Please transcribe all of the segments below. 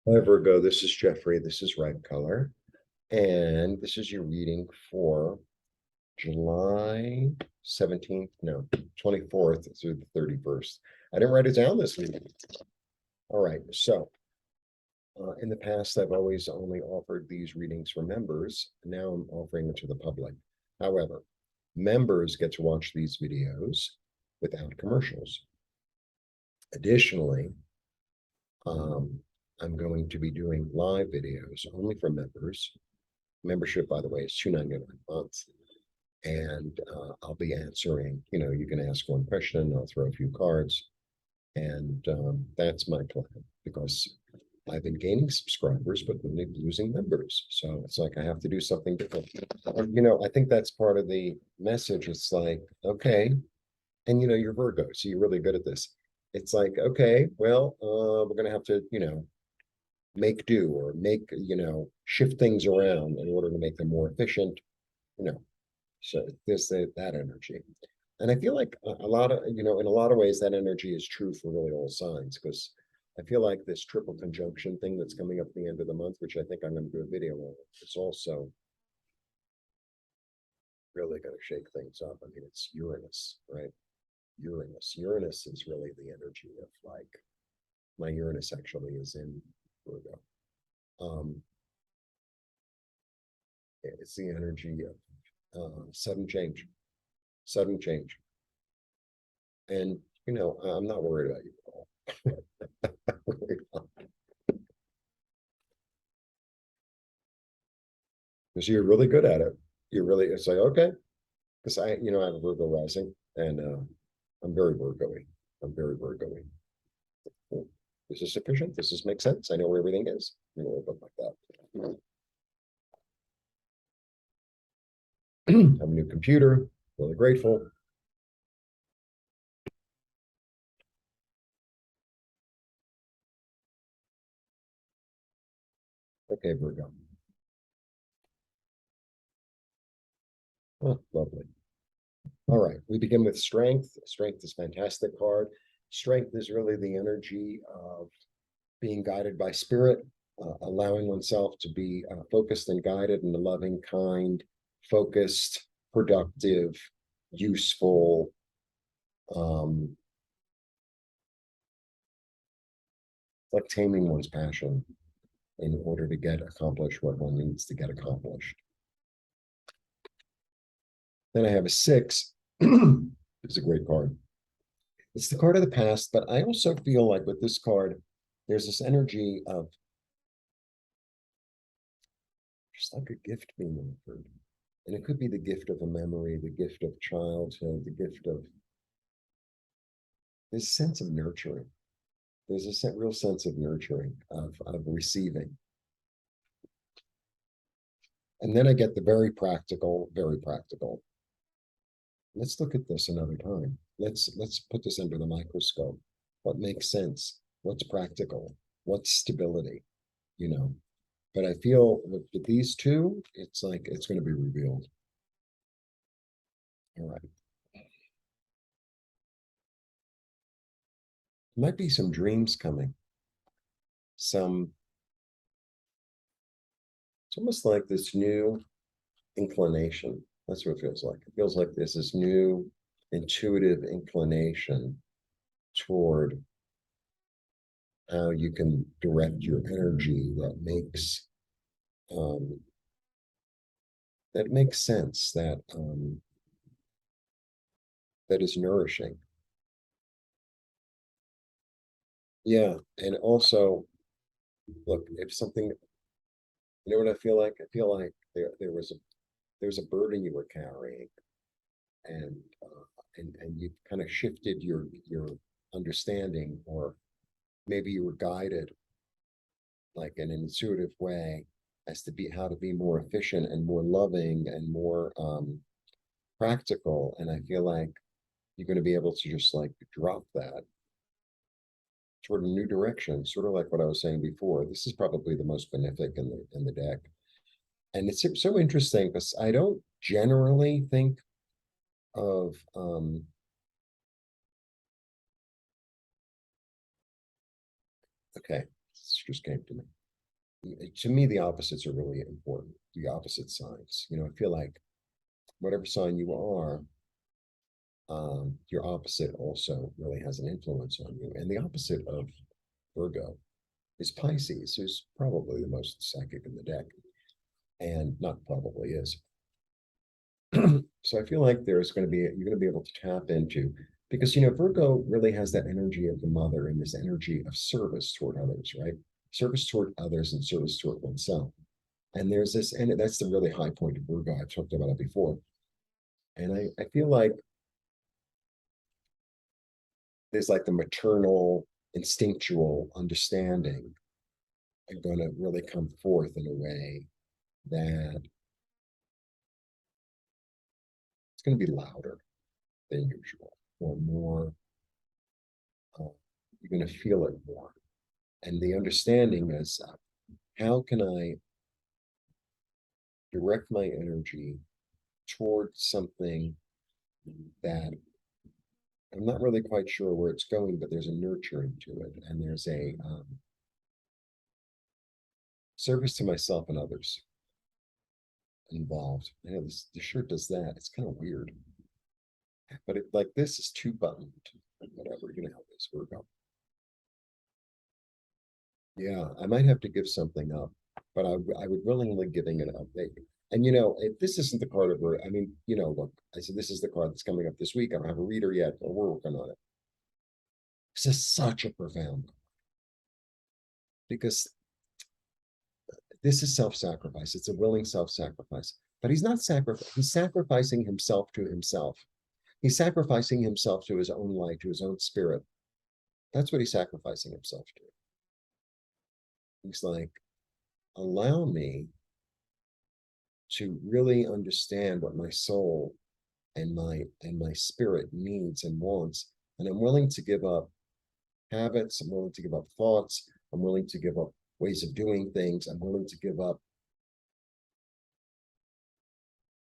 Hi, Virgo. This is Jeffrey. This is Right Color. And this is your reading for July 17th, no, 24th through the 31st. I didn't write it down this week. All right. So, in the past, I've always only offered these readings for members. Now I'm offering them to the public. However, members get to watch these videos without commercials. Additionally, um, I'm going to be doing live videos only for members. Membership, by the way, is $2.99 a month. And I'll be answering, you can ask one question, I'll throw a few cards. And that's my plan because I've been gaining subscribers, but losing members. So it's like I have to do something different. I think that's part of the message. It's like, okay, and you're Virgo, so you're really good at this. It's like, okay, well, we're gonna have to, make do or make, shift things around in order to make them more efficient, you know. So there's that energy. And I feel like a lot of, in a lot of ways, that energy is true for really all signs because I feel like this triple conjunction thing that's coming up at the end of the month, which I think I'm going to do a video on, it's also really going to shake things up. I mean, it's Uranus, right? Uranus is really the energy of like, my Uranus actually is in Virgo. Um, it's the energy of sudden change, sudden change. And, I'm not worried about you at all. Because you're really good at it. You're really, it's like, okay. Because I have a Virgo rising and I'm very Virgo-y. I'm very Virgo-y. Cool. This is sufficient. This is makes sense. I know where everything is. A little bit like that. I have a new computer. Really grateful. Okay, Virgo. Oh, lovely. All right, we begin with strength. Strength is a fantastic card. Strength is really the energy of being guided by spirit, allowing oneself to be focused and guided in a loving, kind, focused, productive, useful, um, like taming one's passion in order to get accomplished what one needs to get accomplished. Then I have a 6. It's a great card. It's the card of the past, but I also feel like with this card, there's this energy of just like a gift being offered. And it could be the gift of a memory, the gift of childhood, the gift of this sense of nurturing. There's a real sense of nurturing, of receiving. And then I get the very practical, very practical. Let's look at this another time. Let's put this under the microscope. What makes sense? What's practical? What's stability? You know. But I feel with these two, it's like it's going to be revealed. All right. Might be some dreams coming. Some, it's almost like this new inclination. That's what it feels like. It feels like there's this new intuitive inclination toward how you can direct your energy um, that makes sense, that is nourishing. Yeah, and also look, if something, what I feel like? I feel like there's a burden you were carrying, and and you kind of shifted your understanding, or maybe you were guided like in an intuitive way as to be how to be more efficient and more loving and more practical. And I feel like you're going to be able to just like drop that toward a new direction, sort of like what I was saying before. This is probably the most benefic in the deck. And it's so interesting because I don't generally think of okay, let's just came to me. To me, the opposites are really important. The opposite signs. I feel like whatever sign you are, your opposite also really has an influence on you. And the opposite of Virgo is Pisces, who's probably the most psychic in the deck, and not probably is. So I feel like you're going to be able to tap into, because Virgo really has that energy of the mother and this energy of service toward others, right? Service toward others and service toward oneself. And there's this, and that's the really high point of Virgo. I've talked about it before. And I feel like there's like the maternal, instinctual understanding are going to really come forth in a way that it's going to be louder than usual, or more, you're going to feel it more. And the understanding is, how can I direct my energy towards something that I'm not really quite sure where it's going, but there's a nurturing to it, and there's a service to myself and others involved. I know this shirt does that. It's kind of weird, but like this is two buttoned, whatever, how it is. Virgo. Yeah, I might have to give something up, but I would willingly giving it up. And if this isn't the card of her, I mean, look, I said this is the card that's coming up this week. I don't have a reader yet, but we're working on it. This is such a profound, because this is self-sacrifice. It's a willing self-sacrifice. But he's not sacrificing, he's sacrificing himself to himself. He's sacrificing himself to his own light, to his own spirit. That's what he's sacrificing himself to. He's like, allow me to really understand what my soul and my spirit needs and wants. And I'm willing to give up habits. I'm willing to give up thoughts. I'm willing to give up ways of doing things. I'm willing to give up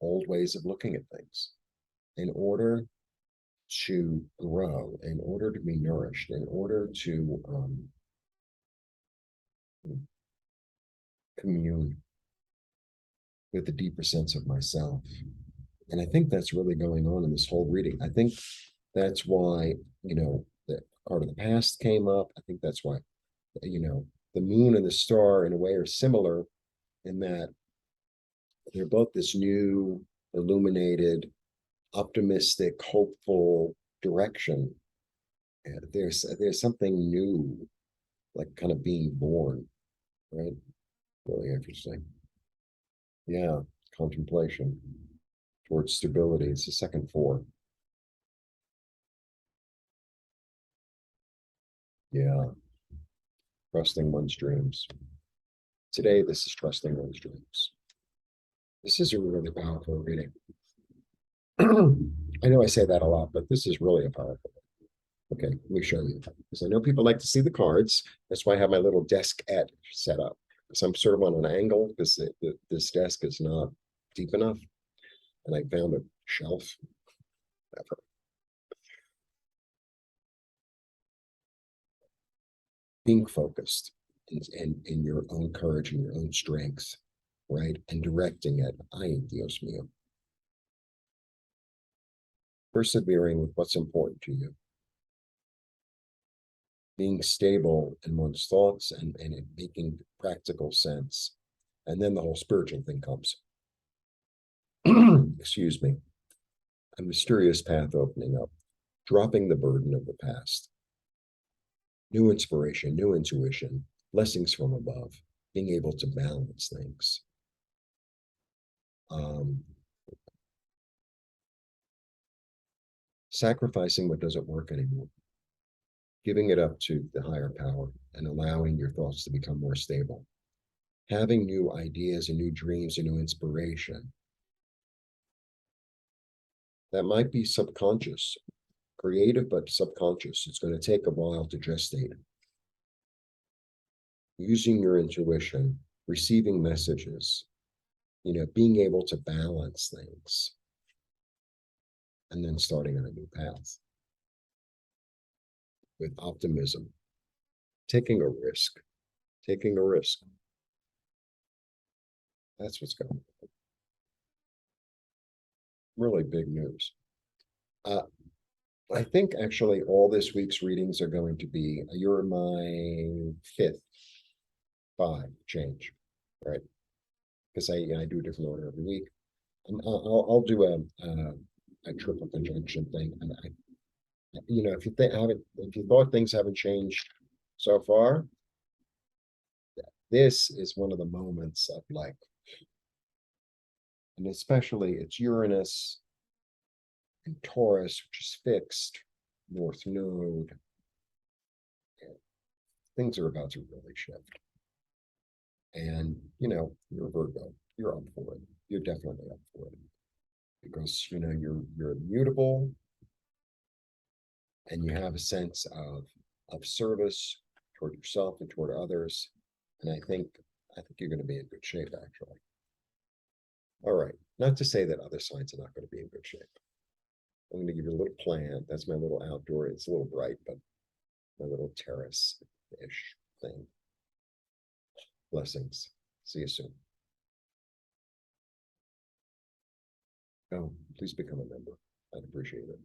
old ways of looking at things in order to grow, in order to be nourished, in order to commune with a deeper sense of myself. And I think that's really going on in this whole reading. I think that's why, the card of the past came up. I think that's why, the moon and the star in a way are similar in that they're both this new, illuminated, optimistic, hopeful direction. And there's something new, like kind of being born, right? Really interesting. Yeah, contemplation towards stability. It's the second four. Yeah, trusting one's dreams. Today, this is trusting one's dreams. This is a really powerful reading. I know I say that a lot, but this is really a powerful. Okay, let me show you. Because I know people like to see the cards. That's why I have my little desk at set up. Because I'm sort of on an angle because this desk is not deep enough. And I found a shelf. Being focused in your own courage and your own strength, right? And directing it. Ay, Dios mío. Persevering with what's important to you. Being stable in one's thoughts and it making practical sense. And then the whole spiritual thing comes. Excuse me. A mysterious path opening up, dropping the burden of the past. New inspiration, new intuition, blessings from above, being able to balance things. Sacrificing what doesn't work anymore. Giving it up to the higher power and allowing your thoughts to become more stable. Having new ideas and new dreams and new inspiration. That might be subconscious, creative, but subconscious. It's going to take a while to gestate. Using your intuition, receiving messages, being able to balance things, and then starting on a new path with optimism, taking a risk, taking a risk. That's what's going on. Really big news. I think actually all this week's readings are going to be, you're my fifth, five change, right? Because I do a different order every week. And I'll do a triple conjunction thing. And if you haven't, if you thought things haven't changed so far, this is one of the moments of like, and especially it's Uranus and Taurus, which is fixed, North Node. Things are about to really shift. And you're Virgo, you're up for it. You're definitely up for it. Because you're immutable and you have a sense of service toward yourself and toward others. And I think you're going to be in good shape, actually. All right. Not to say that other signs are not going to be in good shape. I'm going to give you a little plan. That's my little outdoor. It's a little bright, but my little terrace-ish thing. Blessings. See you soon. Oh, please become a member. I'd appreciate it.